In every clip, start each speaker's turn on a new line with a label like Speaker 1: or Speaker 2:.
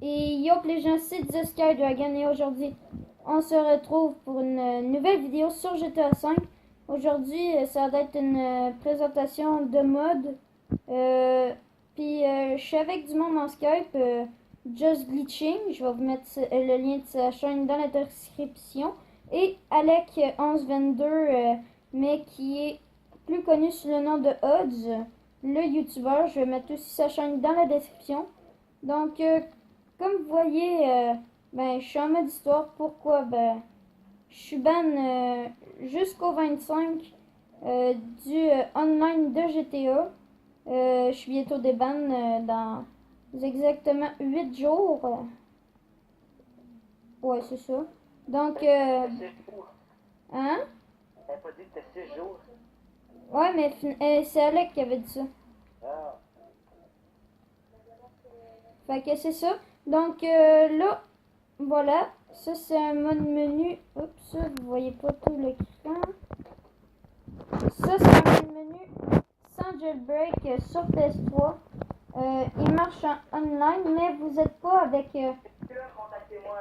Speaker 1: Et yo les gens, c'est The Sky Dragon et aujourd'hui on se retrouve pour une nouvelle vidéo sur GTA V. Aujourd'hui ça va être une présentation de mode. Je suis avec du monde en Skype, Just Glitching, je vais vous mettre le lien de sa chaîne dans la description. Et Alec1122, mais qui est plus connu sous le nom de Odds, le youtubeur. Je vais mettre aussi sa chaîne dans la description. Donc, comme vous voyez, je suis en mode histoire. Pourquoi? Je suis ban jusqu'au 25 du online de GTA. Je suis bientôt déban dans exactement 8 jours. Ouais, c'est ça. Donc, hein?
Speaker 2: Elle pas dit que c'était 6 jours.
Speaker 1: Ouais, mais c'est Alec qui avait dit ça.
Speaker 2: Ah.
Speaker 1: Fait que c'est ça. Donc, là, voilà. Ça, c'est un mode menu. Oups, vous voyez pas tout l'écran. Ça, c'est un mode menu sans jailbreak sur PS3. Il marche en online, mais vous n'êtes pas avec...
Speaker 2: Contactez-moi.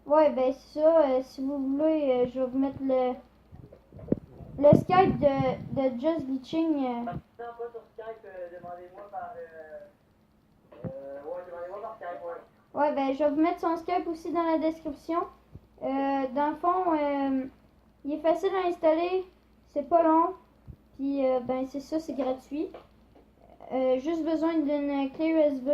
Speaker 1: Ouais, ben c'est ça. Si vous voulez, je vais vous mettre le Skype de Just Glitching.
Speaker 2: Non, pas sur Skype, demandez-moi par... ouais, demandez-moi par Skype, ouais.
Speaker 1: Ouais, ben je vais vous mettre son Skype aussi dans la description. Dans le fond, il est facile à installer, c'est pas long, puis c'est ça, c'est gratuit. Juste besoin d'une clé USB,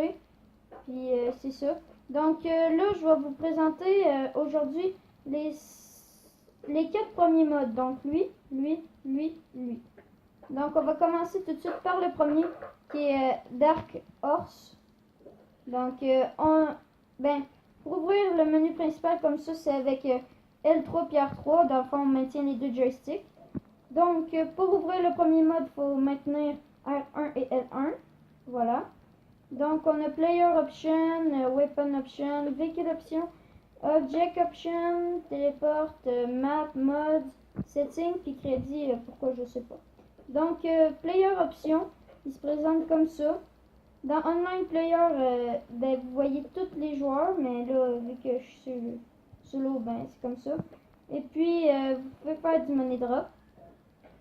Speaker 1: puis c'est ça. Donc là, je vais vous présenter aujourd'hui les 4 premiers modes. Donc lui. Donc on va commencer tout de suite par le premier qui est Dark Horse. Donc pour ouvrir le menu principal comme ça, c'est avec L3 puis R3. Dans le fond, on maintient les deux joysticks. Donc, pour ouvrir le premier mode, il faut maintenir R1 et L1. Voilà. Donc, on a Player Option, Weapon Option, Vehicle Option, Object Option, Teleport, Map, Mode, Setting, puis Crédit, pourquoi je sais pas. Donc, Player Option, il se présente comme ça. Dans Online Player, vous voyez tous les joueurs, mais là, vu que je suis solo, c'est comme ça. Et puis, vous pouvez faire du money drop.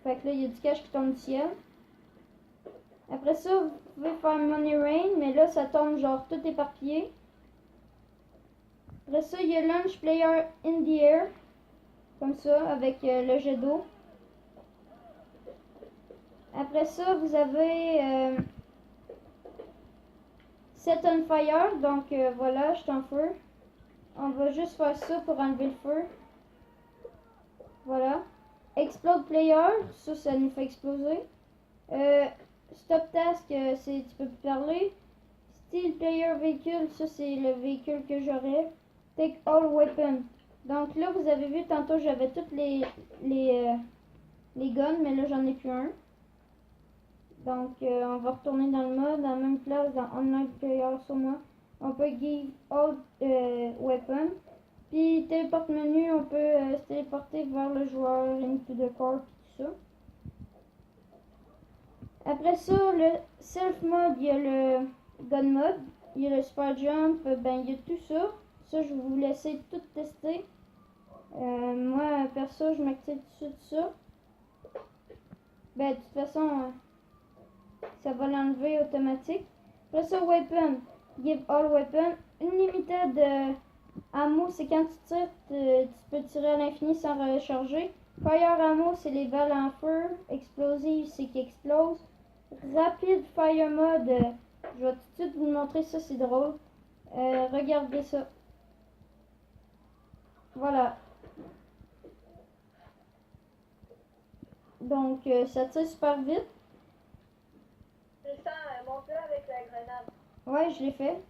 Speaker 1: Fait que là, il y a du cash qui tombe du ciel. Après ça, vous pouvez faire money rain, mais là, ça tombe genre tout éparpillé. Après ça, il y a Launch Player in the air, comme ça, avec le jet d'eau. Après ça, vous avez... Set on fire, donc voilà, je suis en feu. On va juste faire ça pour enlever le feu. Voilà. Explode player, ça nous fait exploser. Stop task, c'est tu peux plus parler. Steal player véhicule, ça c'est le véhicule que j'aurais. Take all weapon. Donc là, vous avez vu tantôt, j'avais toutes les guns, mais là j'en ai plus un. Donc, on va retourner dans le mode, à la même place, dans Online Player sur moi. On peut give all weapon. Puis, téléporte menu, on peut se téléporter vers le joueur, into the core, puis tout ça. Après ça, le self mode, il y a le gun mode, il y a le super jump, il y a tout ça. Ça, je vais vous laisser tout tester. Moi, perso, je m'active tout de suite ça. De toute façon... ça va l'enlever automatique. Après ça, weapon, give all weapon. Unlimited ammo, c'est quand tu tires, tu peux tirer à l'infini sans recharger. Fire ammo, c'est les balles en feu. Explosive, c'est qui explose. Rapid fire mode, je vais tout de suite vous montrer ça, c'est drôle. Regardez ça. Voilà. Donc, ça tire super vite.
Speaker 3: C'est ça, monte-le avec la grenade.
Speaker 1: Ouais, je l'ai fait.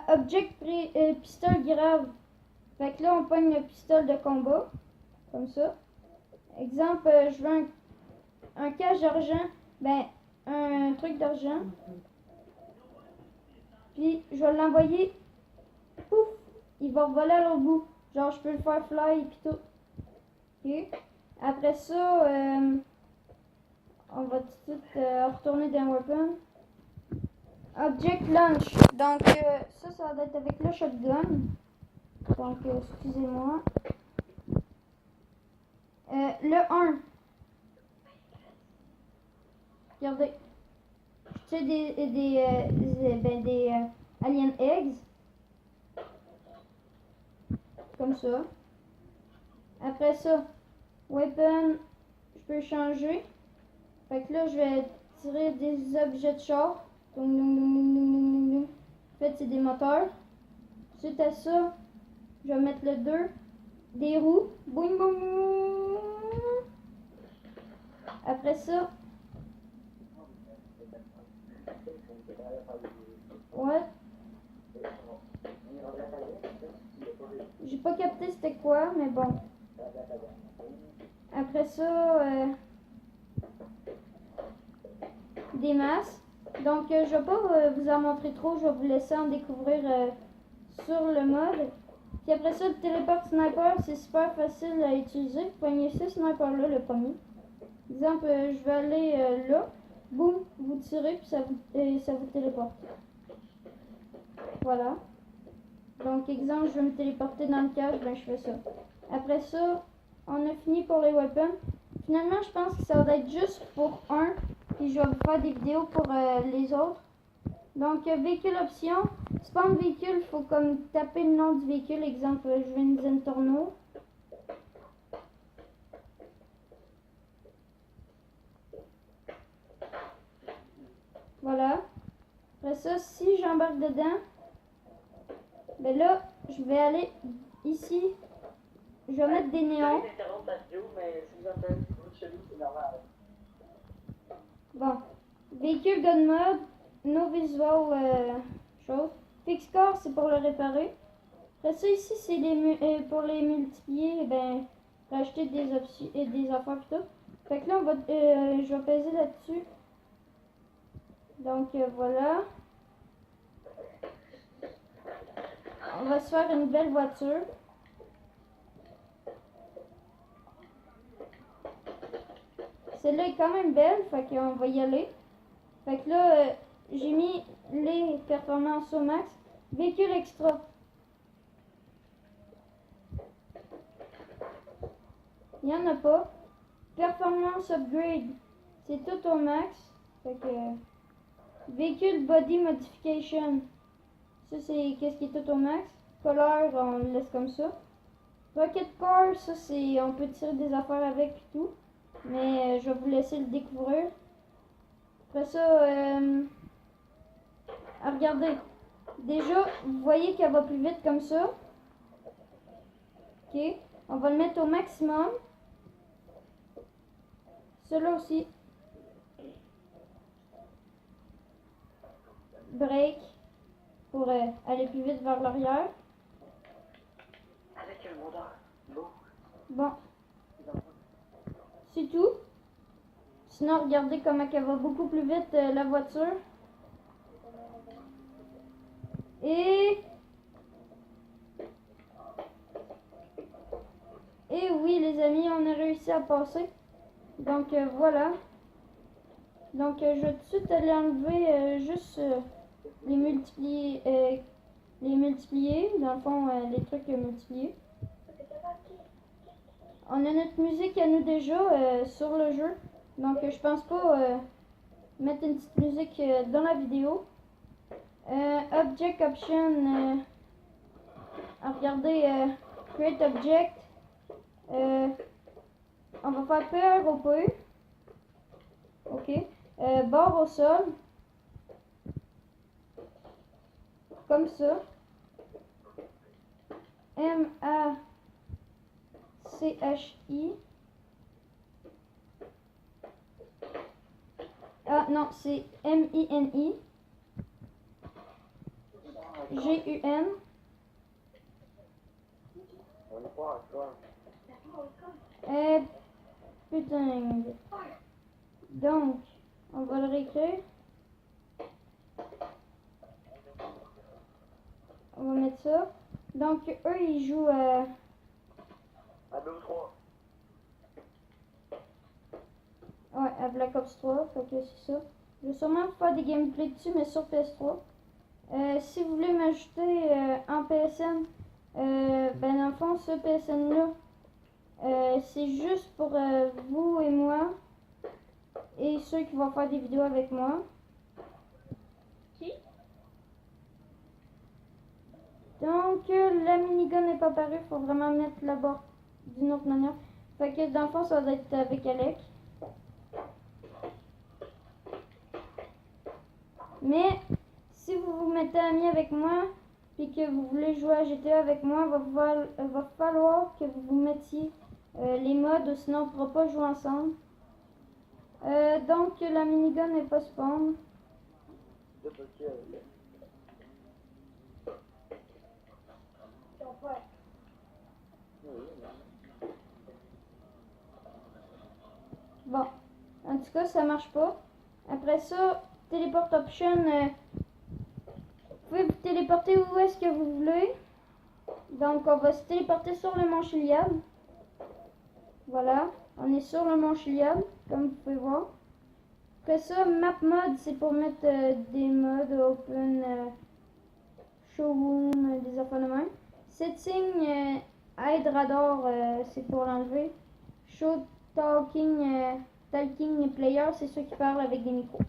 Speaker 1: Object pistol grave. Fait que là, on pogne le pistolet de combat. Comme ça. Exemple, je veux un cache d'argent. Un truc d'argent. Puis, je vais l'envoyer. Pouf! Il va voler à l'autre bout. Genre, je peux le faire fly et tout. Ok. Après ça, on va tout de suite retourner dans weapon. Object Launch. Donc, ça va être avec le shotgun. Donc, excusez-moi. Le 1. Regardez. Tu sais, des Alien Eggs. Comme ça. Après ça, Weapon, je peux changer. Fait que là, je vais tirer des objets de char. En fait, c'est des moteurs. Suite à ça, je vais mettre le 2. Des roues. Boum, boum. Après ça. Ouais. J'ai pas capté c'était quoi, mais bon. Après ça, des masses. Donc, je vais pas vous en montrer trop, je vais vous laisser en découvrir sur le mode. Puis après ça, le téléport sniper, c'est super facile à utiliser. Vous pognez ce sniper-là, le premier. Exemple, je vais aller là. Boum, vous tirez, puis ça vous téléporte. Voilà. Donc, exemple, je vais me téléporter dans le cache, ben je fais ça. Après ça, on a fini pour les weapons. Finalement, je pense que ça va être juste pour un. Puis je vais vous faire des vidéos pour les autres. Donc, véhicule option. Spawn véhicule, il faut comme taper le nom du véhicule. Exemple, je vais une Zentorno. Voilà. Après ça, si j'embarque dedans, ben là, je vais aller ici. Je vais mettre des néons. Bon. Véhicule gun mode. No visual chose. Fix core, c'est pour le réparer. Après ça, ici, c'est pour les multiplier. Ben, rajouter des options et des affaires et tout. Fait que là, je vais peser là-dessus. Donc, voilà. On va se faire une belle voiture. Celle-là est quand même belle, fait qu'on va y aller. Fait que là, j'ai mis les performances au max. Véhicule extra. Il n'y en a pas. Performance upgrade. C'est tout au max. Fait que véhicule body modification. Ça c'est qu'est-ce qui est tout au max. Color, on le laisse comme ça. Rocket car, ça c'est on peut tirer des affaires avec et tout. Mais je vais vous laisser le découvrir. Après ça, regardez. Déjà, vous voyez qu'elle va plus vite comme ça. Ok. On va le mettre au maximum. Celui-là aussi. Break. Pour aller plus vite vers l'arrière.
Speaker 2: Avec un moteur.
Speaker 1: Bon. C'est tout. Sinon, regardez comment elle va beaucoup plus vite la voiture. Et oui, les amis, on a réussi à passer. Donc, voilà. Donc, je vais tout de suite aller enlever juste les multiplier. Dans le fond, les trucs multipliés. On a notre musique à nous déjà sur le jeu. Donc, je pense pas mettre une petite musique dans la vidéo. Object option. Regardez, create object. On va faire PROP. Ok. Barre au sol. Comme ça. M-A-C-H-I. Ah non, c'est M-I-N-I. G-U-N. Putain. Donc, on va le réécrire. On va mettre ça. Donc, eux, ils jouent
Speaker 2: À 2 ou 3.
Speaker 1: ouais, à Black Ops 3. Fait que c'est ça. Je vais sûrement faire des gameplays dessus, mais sur PS3. Si vous voulez m'ajouter en PSN, ben dans le fond, ce PSN-là, c'est juste pour vous et moi, et ceux qui vont faire des vidéos avec moi.
Speaker 3: Qui?
Speaker 1: Donc, la minigun n'est pas parue, il faut vraiment mettre là-bas d'une autre manière. Fait que dans le fond, ça va être avec Alec. Mais, si vous vous mettez ami avec moi, puis que vous voulez jouer à GTA avec moi, va falloir que vous vous mettiez les modes, sinon on ne pourra pas jouer ensemble. Donc, la minigun n'est pas spawn.
Speaker 2: C'est pas sûr.
Speaker 3: Ton frère.
Speaker 1: Bon, en tout cas, ça marche pas. Après ça, Teleport Option, vous pouvez vous téléporter où est-ce que vous voulez. Donc, on va se téléporter sur le mont Chiliad. Voilà, on est sur le mont Chiliad, comme vous pouvez voir. Après ça, Map Mode, c'est pour mettre des modes open, showroom, des affaires de même. Setting, Hide Radar, c'est pour l'enlever. Show Talking Player, c'est ceux qui parlent avec des micros.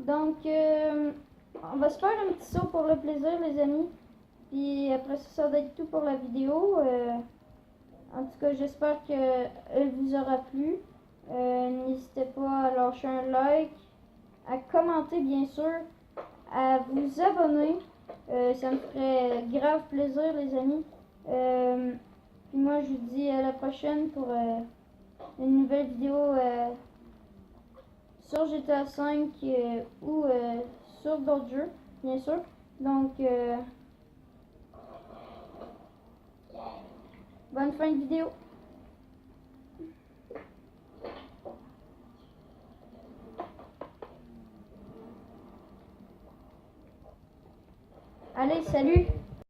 Speaker 1: Donc, on va se faire un petit saut pour le plaisir, les amis. Puis après ça, ça va être tout pour la vidéo. En tout cas, j'espère qu'elle vous aura plu. N'hésitez pas à lâcher un like, à commenter bien sûr, à vous abonner. Ça me ferait grave plaisir, les amis. Puis moi, je vous dis à la prochaine pour une nouvelle vidéo sur GTA V ou sur d'autres jeux, bien sûr. Donc, bonne fin de vidéo. Allez, salut!